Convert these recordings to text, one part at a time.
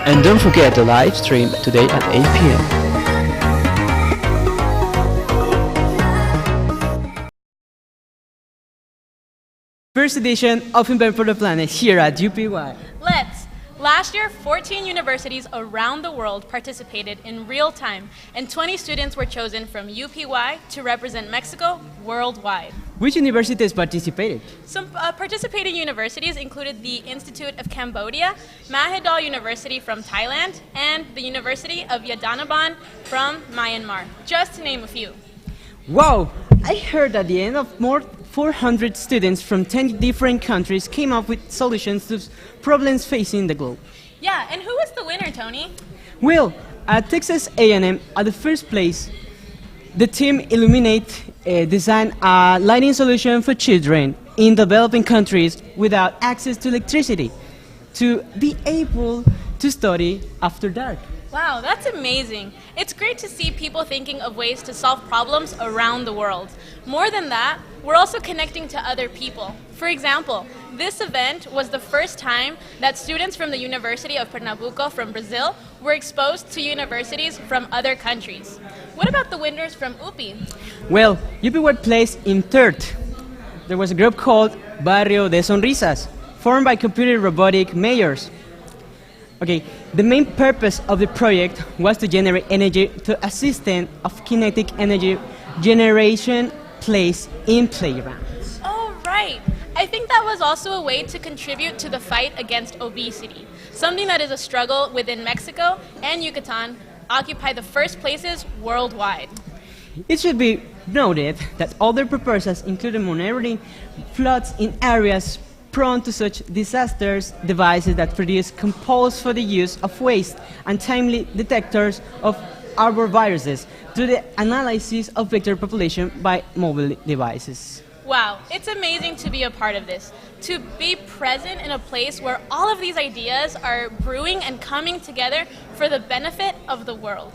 And don't forget the live stream today at 8 p.m. First edition of Invent for the Planet here at UPY. Let's! Last year, 14 universities around the world participated in real time, and 20 students were chosen from UPY to represent Mexico worldwide. Which universities participated? Some participating universities included the Institute of Cambodia, Mahidol University from Thailand, and the University of Yadanaban from Myanmar, just to name a few. Wow! I heard at the end of more 400 students from 10 different countries came up with solutions to problems facing the globe. Yeah, and who was the winner, Tony? Well, at Texas A&M, at the first place, the team Illuminate designed a lighting solution for children in developing countries without access to electricity to be able to study after dark. Wow, that's amazing. It's great to see people thinking of ways to solve problems around the world. More than that, we're also connecting to other people. For example, this event was the first time that students from the University of Pernambuco from Brazil were exposed to universities from other countries. What about the winners from UPI? Well, UPI were placed in third. There was a group called Barrio de Sonrisas, formed by computer robotic mayors. Okay, the main purpose of the project was to generate energy to a system of kinetic energy generation placed in playgrounds. Oh, right. I think that was also a way to contribute to the fight against obesity, something that is a struggle within Mexico and Yucatan, occupy the first places worldwide. It should be noted that other proposals included monitoring floods in areas prone to such disasters, devices that produce compulse for the use of waste, and timely detectors of arboviruses through the analysis of vector population by mobile devices. Wow, it's amazing to be a part of this, to be present in a place where all of these ideas are brewing and coming together for the benefit of the world.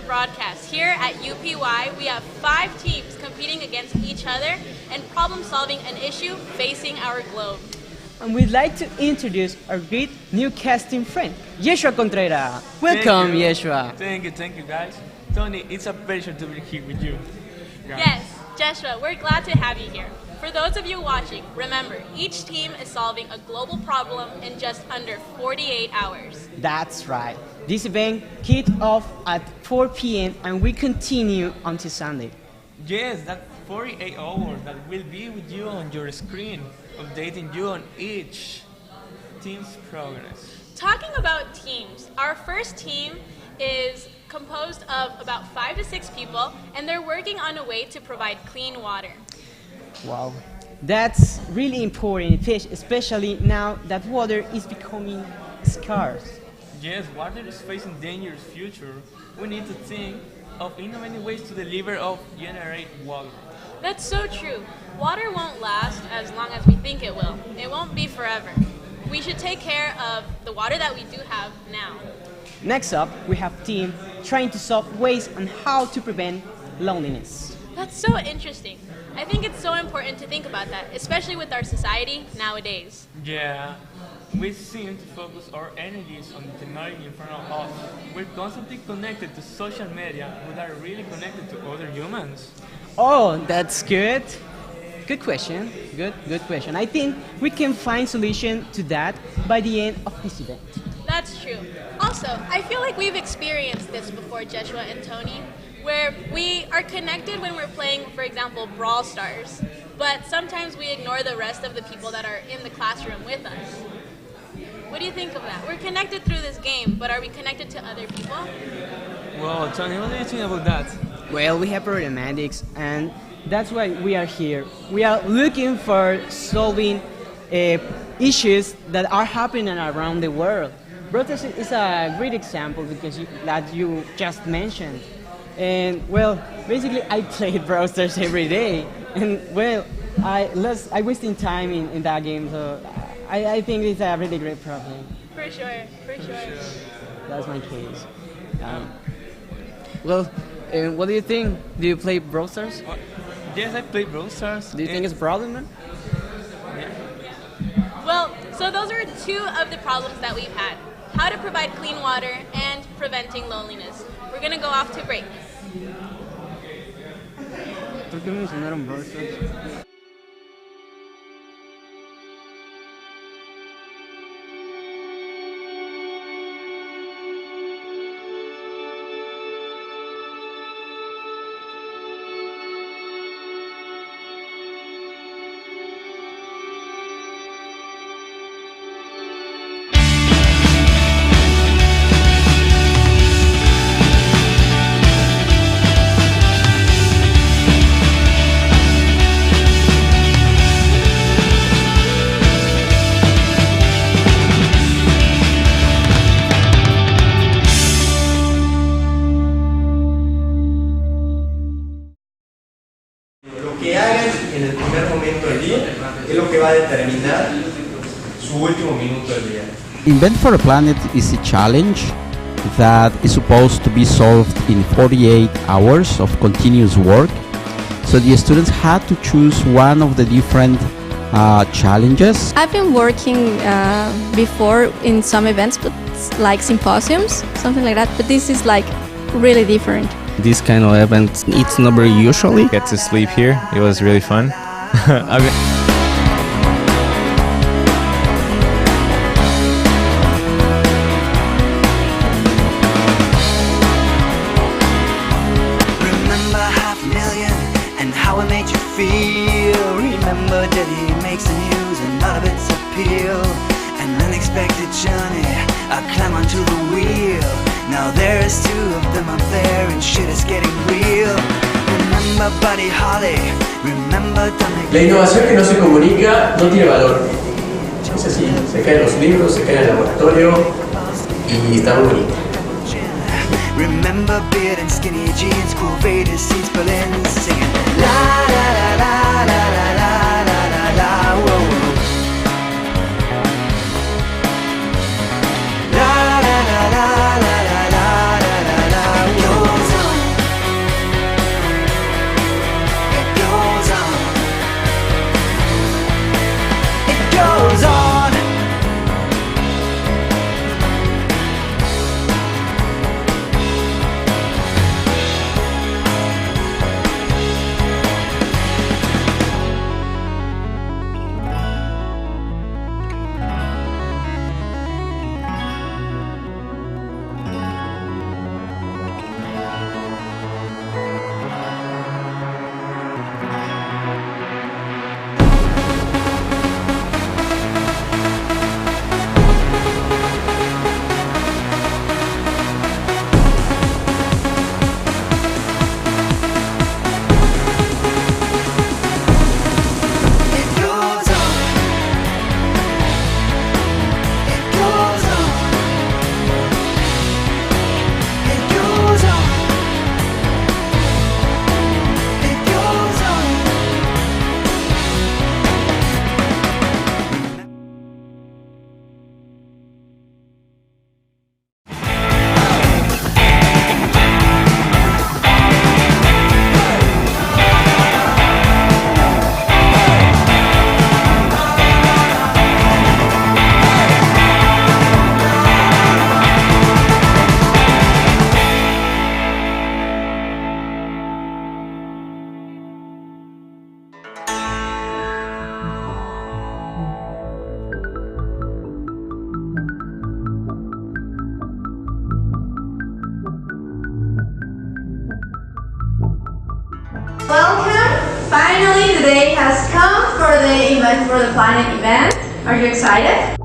Broadcast. Here at UPY, we have 5 teams competing against each other and problem-solving an issue facing our globe. And we'd like to introduce our great new casting friend, Yeshua Contreras. Welcome, Yeshua. Thank you guys. Tony, it's a pleasure to be here with you. Guys. Yes, Joshua, we're glad to have you here. For those of you watching, remember, each team is solving a global problem in just under 48 hours. That's right. This event kicked off at 4 p.m. and we continue until Sunday. Yes, that's 48 hours that will be with you on your screen, updating you on each team's progress. Talking about teams, our first team is composed of about 5 to 6 people, and they're working on a way to provide clean water. Wow, that's really important, especially now that water is becoming scarce. Yes, water is facing dangerous future. We need to think of innovative ways to deliver or generate water. That's so true. Water won't last as long as we think it will. It won't be forever. We should take care of the water that we do have now. Next up, we have team trying to solve ways on how to prevent loneliness. That's so interesting. I think it's so important to think about that, especially with our society nowadays. Yeah, we seem to focus our energies on the technology in front of us. We're constantly connected to social media without really connected to other humans. Oh, that's good. Good question. Good question. I think we can find solution to that by the end of this event. That's true. Also, I feel like we've experienced this before, Joshua and Tony, where we are connected when we're playing, for example, Brawl Stars, but sometimes we ignore the rest of the people that are in the classroom with us. What do you think of that? We're connected through this game, but are we connected to other people? Well, Tony, what do you think about that? Well, we have paramedics, and that's why we are here. We are looking for solving issues that are happening around the world. Brothers is a great example because that you just mentioned. And well, basically I play Browsers every day, and well, I wasting time in that game, so I think it's a really great problem. For sure, for sure. That's my case. Well, what do you think? Do you play Browsers? Yes, I play Brawl Stars. Do you think it's a problem, man? Well, so those are two of the problems that we've had. How to provide clean water and preventing loneliness. We're gonna go off to break. ¿Por qué mencionaron Browsers? Lo que hagan en el primer momento del día es lo que va a determinar su último minuto del día. Invent for a Planet is a challenge that is supposed to be solved in 48 hours of continuous work. So the students had to choose one of the different challenges. I've been working before in some events, but like symposiums, something like that. But this is like really different. This kind of event, it's not very usually. Get to sleep here. It was really fun. Remember 500,000 and how it made you feel. Remember that he makes the news and none of its appeal. An unexpected journey, a climb onto the wheel. Now there's two of them up there and shit is getting real. Remember Buddy Holly, remember Dominic. La innovación que no se comunica no tiene valor. Es así, se caen los libros, se cae en el laboratorio y está muy bonito. Remember beard and skinny jeans, cool Vader seats, Berlin singing la la la la la la la la la la whoa, whoa. La la la la la la la la la la. It goes on. It goes on. It goes on. Welcome! Finally, the day has come for the Invent for the Planet event. Are you excited?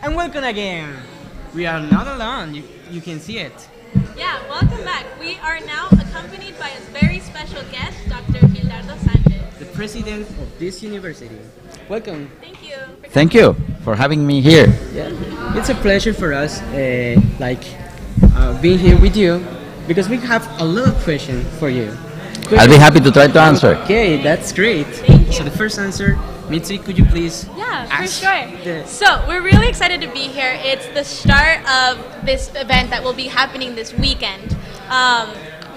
And welcome again. We are not alone. You can see it. Yeah, welcome back. We are now accompanied by a very special guest, Dr. Gildardo Sanchez. The president of this university. Welcome. Thank you. Thank you for having me here. Yeah, it's a pleasure for us, being here with you, because we have a lot of questions for you. I'll be happy to try to answer. Okay, that's great. So the first answer, Mitzi, could you please Yeah, for ask sure. So we're really excited to be here. It's the start of this event that will be happening this weekend.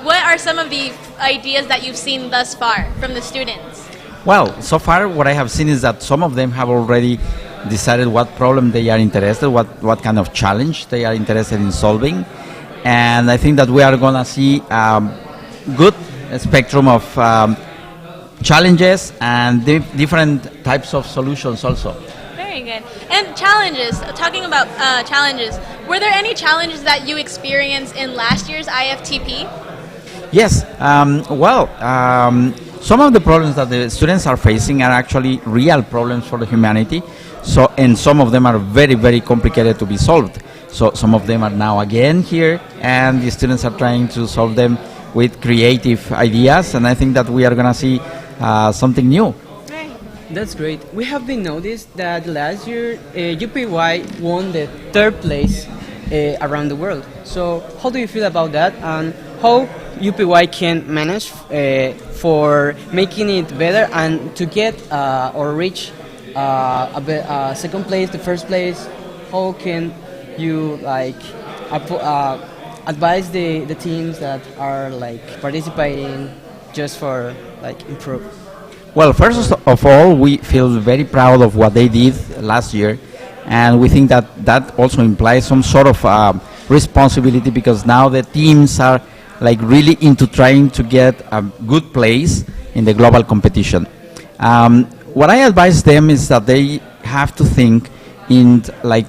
What are some of the ideas that you've seen thus far from the students? Well, so far what I have seen is that some of them have already decided what problem they are interested, what kind of challenge they are interested in solving. And I think that we are going to see good spectrum of challenges and different types of solutions also. Very good. And challenges, talking about challenges, were there any challenges that you experienced in last year's IFTP? Yes, some of the problems that the students are facing are actually real problems for the humanity. So, and some of them are very, very complicated to be solved. So some of them are now again here, and the students are trying to solve them with creative ideas, and I think that we are going to see something new. That's great. We have been noticed that last year UPY won the third place around the world. So how do you feel about that, and how UPY can manage for making it better and to get or reach second place, the first place? How can you advise the teams that are participating just for improve? Well, first of all, we feel very proud of what they did last year, and we think that that also implies some sort of responsibility, because now the teams are really into trying to get a good place in the global competition. What I advise them is that they have to think in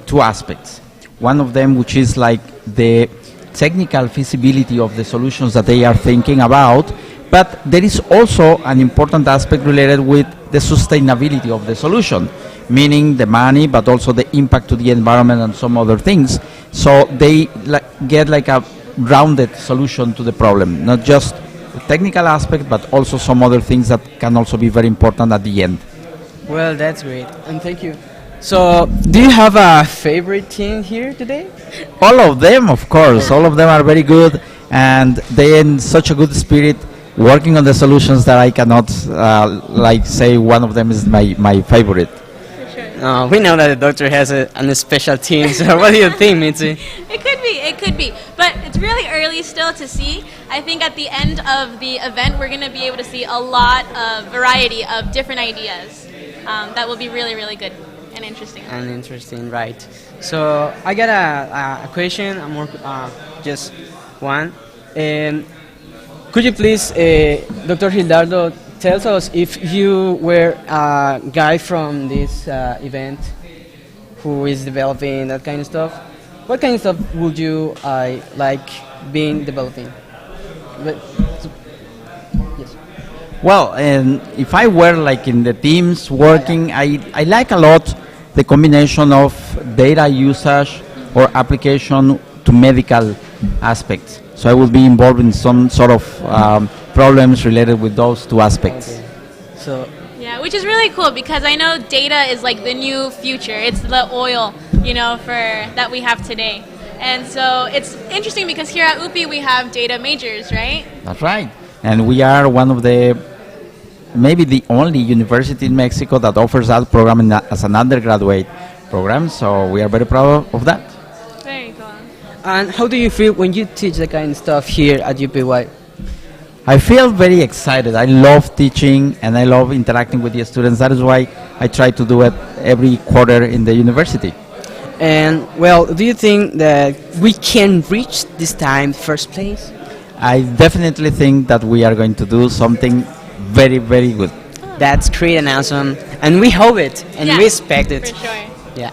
two aspects. One of them, which is the technical feasibility of the solutions that they are thinking about, but there is also an important aspect related with the sustainability of the solution, meaning the money, but also the impact to the environment and some other things. So they get a rounded solution to the problem, not just the technical aspect, but also some other things that can also be very important at the end. Well, that's great, and thank you. So, do you have a favorite team here today? All of them, of course. All of them are very good, and they're in such a good spirit, working on the solutions that I cannot say one of them is my favorite. We know that the doctor has a special team, so what do you think, Mitzi? It could be, but it's really early still to see. I think at the end of the event, we're going to be able to see a lot of variety of different ideas. That will be really, really good and interesting. And interesting, right. So I got a question, just one. Could you please, Dr. Gildardo, tell us if you were a guy from this event who is developing that kind of stuff, what kind of stuff would you like being developing? Yes. Well, if I were in the teams working, I like a lot the combination of data usage or application to medical aspects. So I will be involved in some sort of problems related with those two aspects. Okay. So yeah, which is really cool, because I know data is the new future. It's the oil, that we have today. And so it's interesting because here at UPI we have data majors, right? That's right. And we are one of maybe the only university in Mexico that offers that program as an undergraduate program. So we are very proud of that. Very cool. And how do you feel when you teach the kind of stuff here at UPY? I feel very excited. I love teaching and I love interacting with the students. That is why I try to do it every quarter in the university. And well, do you think that we can reach this time first place? I definitely think that we are going to do something very, very good. That's great and awesome, and we hope it and we expect it. For sure. Yeah.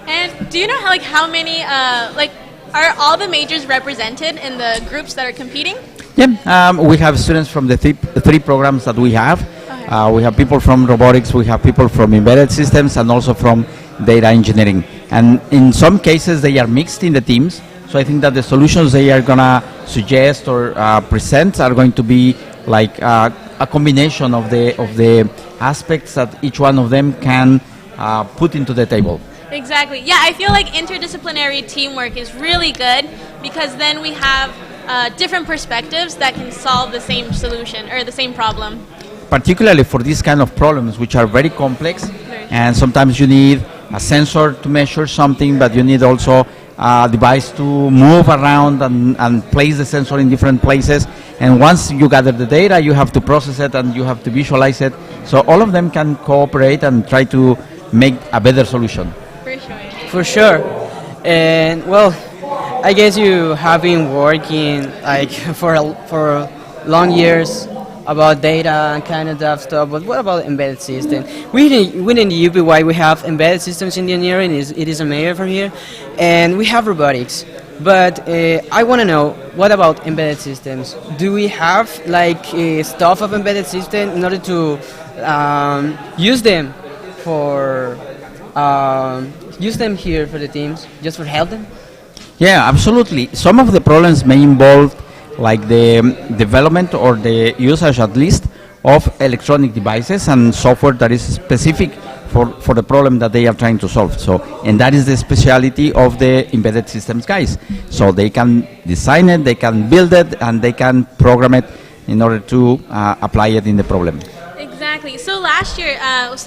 And do you know how many are all the majors represented in the groups that are competing? Yeah, we have students from the three programs that we have. We have people from robotics, we have people from embedded systems, and also from data engineering. and in some cases they are mixed in the teams. So I think that the solutions they are gonna suggest or present are going to be like a combination of the aspects that each one of them can put into the table. Exactly. Yeah, I feel like interdisciplinary teamwork is really good because then we have different perspectives that can solve the same solution or the same problem. Particularly for these kind of problems, which are very complex, and sometimes you need a sensor to measure something, but you need also a device to move around and place the sensor in different places. And once you gather the data, you have to process it and you have to visualize it. So all of them can cooperate and try to make a better solution. For sure. And well, I guess you have been working like for long years about data and kind of that stuff, but what about embedded systems? Within the UPY we have embedded systems engineering, it is a major from here, and we have robotics. But I want to know, what about embedded systems? Do we have like stuff of embedded system in order to use them here for the teams, just for help them? Yeah, absolutely. Some of the problems may involve like the development or the usage at least of electronic devices and software that is specific for the problem that they are trying to solve. So, and that is the speciality of the embedded systems guys. So they can design it, they can build it, and they can program it in order to apply it in the problem. Exactly. So last year,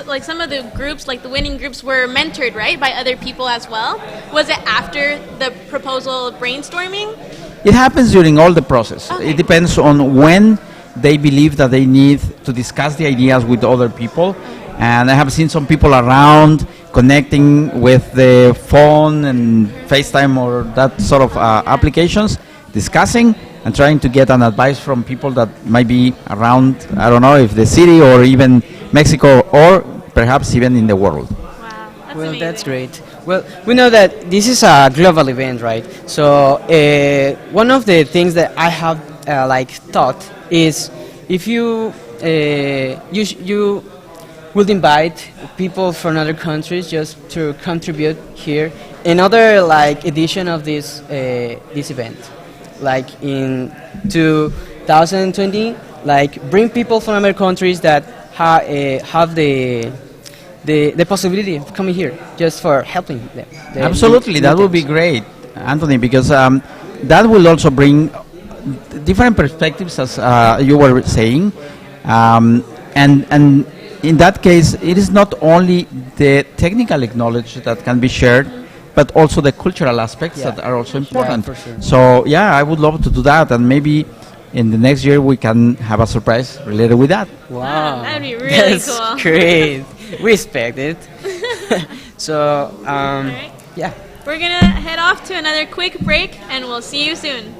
like some of the groups, like the winning groups, were mentored, right, by other people as well. Was it after the proposal brainstorming? It happens during all the process. Okay. It depends on when they believe that they need to discuss the ideas with other people. And I have seen some people around connecting with the phone and FaceTime or that sort of applications, discussing and trying to get an advice from people that might be around, I don't know, if the city or even Mexico or perhaps even in the world. Wow, that's well, amazing. That's great. Well, we know that this is a global event, right? So one of the things that I have thought is if you you would invite people from other countries just to contribute here, another edition of this event, like in 2020, bring people from other countries that have the possibility of coming here just for helping them. Absolutely, that would be great, Anthony, because that will also bring different perspectives, as you were saying, and in that case, it is not only the technical knowledge that can be shared, but also the cultural aspects that are also important. Yeah, for sure. So yeah, I would love to do that, and maybe in the next year we can have a surprise related with that. Wow, that'd be really that's cool. Great. We expect it. So right. yeah, We're gonna head off to another quick break, and we'll see you soon.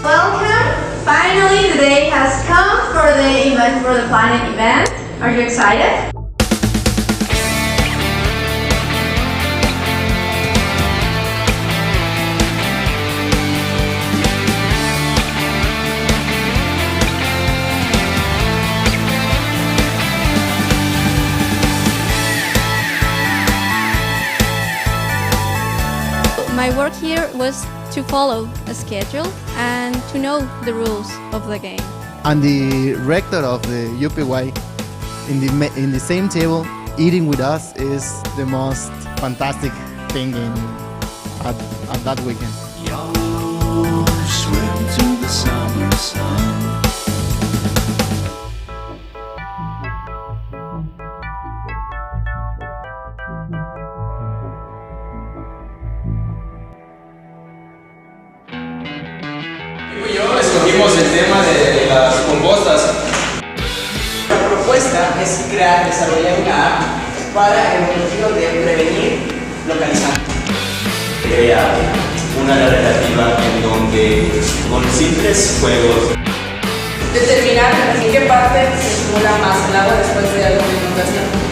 Welcome! Finally, the day has come for the Invent for the Planet event. Are you excited? My work here was to follow a schedule and to know the rules of the game. And the rector of the UPY in the same table eating with us is the most fantastic thing at that weekend. Swim to the summer sun. Yo escogimos el tema de las compostas. desarrollar una app para el objetivo de prevenir localizando. Crea una área relativa en donde con simples juegos determinar en qué parte se estimula más el agua después de alguna inundación.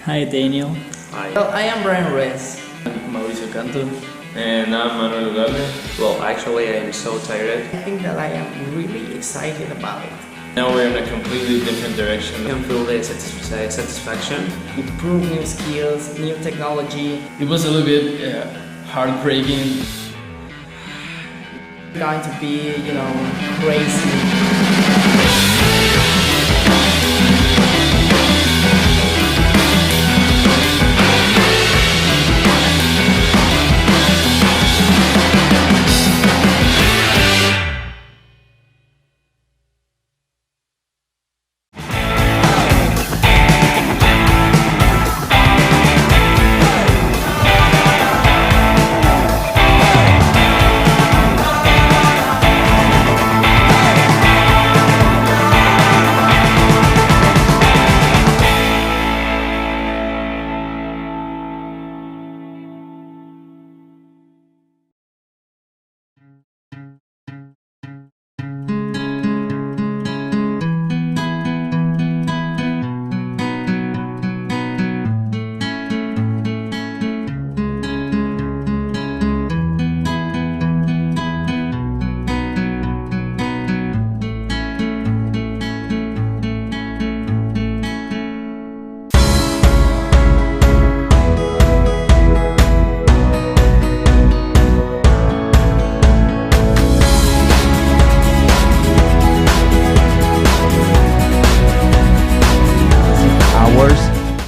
Hi Daniel. Hi. Well, I am Brian Reyes. Mauricio Canto. And I'm Manuel Ugalde. Well, actually, I am so tired. I think that I am really excited about it. Now we're in a completely different direction. I can feel the satisfaction. Improve new skills, new technology. It was a little bit heartbreaking. It's going to be, crazy.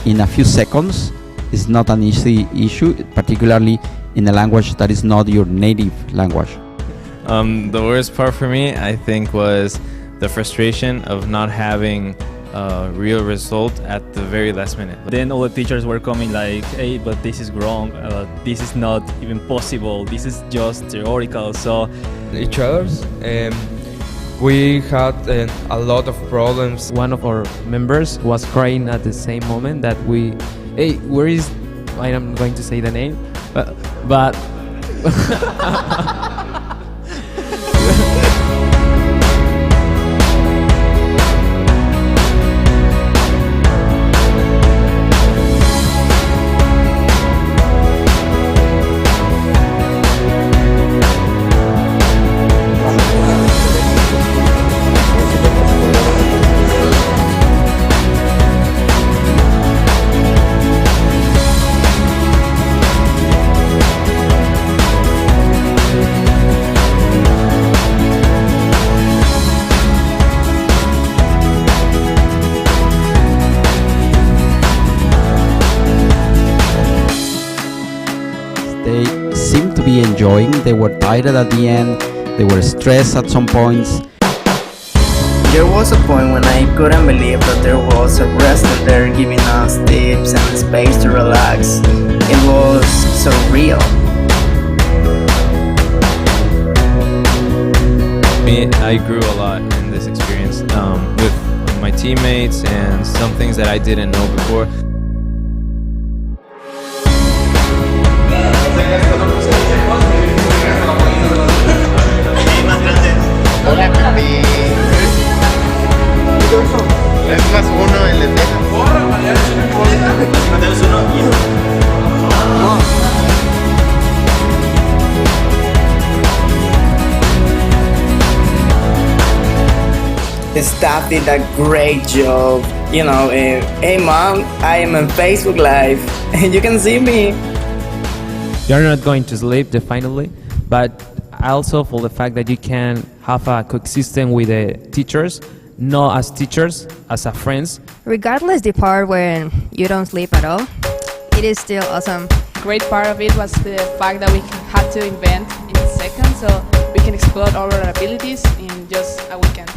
In a few seconds is not an easy issue, particularly in a language that is not your native language. The worst part for me, I think, was the frustration of not having a real result at the very last minute. Then all the teachers were coming like, hey, but this is wrong, this is not even possible, this is just theoretical. So each other's we had a lot of problems. One of our members was crying at the same moment that hey, where is, I am going to say the name, but They seemed to be enjoying, they were tired at the end, they were stressed at some points. There was a point when I couldn't believe that there was a restaurant there giving us tips and space to relax. It was surreal. I grew a lot in this experience with my teammates and some things that I didn't know before. staff did a great job. You know, hey mom, I am on Facebook Live, and you can see me. You're not going to sleep, definitely, but also for the fact that you can have a coexistence with the teachers, not as teachers, as a friends. Regardless the part when you don't sleep at all, it is still awesome. Great part of it was the fact that we had to invent in a second, so we can explore all our abilities in just a weekend.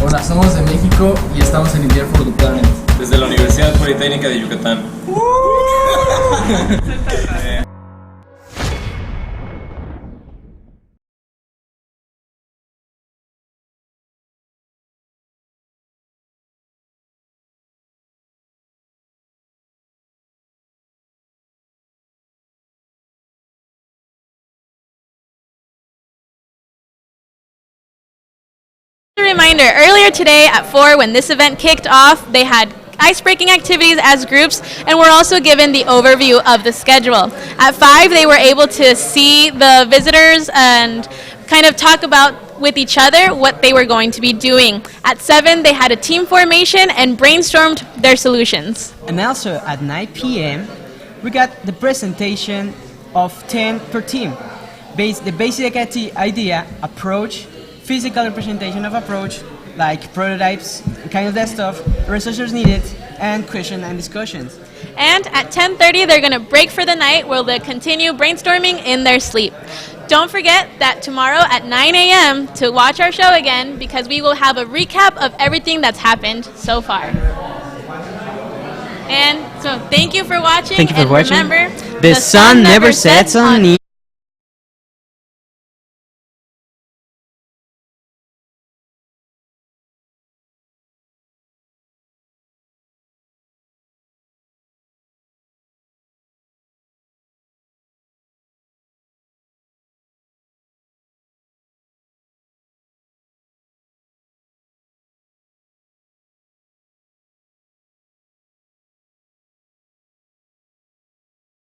Hola, somos de México y estamos en India for the Planet. Desde la Universidad Politécnica de Yucatán. A reminder, earlier today at 4 when this event kicked off, they had ice-breaking activities as groups and were also given the overview of the schedule. At 5 they were able to see the visitors and kind of talk about with each other what they were going to be doing. At 7 they had a team formation and brainstormed their solutions. And also at 9 p.m. we got the presentation of 10 per team. The basic idea, approach, physical representation of approach, like prototypes, kind of that stuff, researchers needed, and question and discussions. And at 10:30 they're going to break for the night where they'll continue brainstorming in their sleep. Don't forget that tomorrow at 9 a.m. to watch our show again because we will have a recap of everything that's happened so far. And so thank you for watching. Thank you for watching. Remember, the sun never sets on me.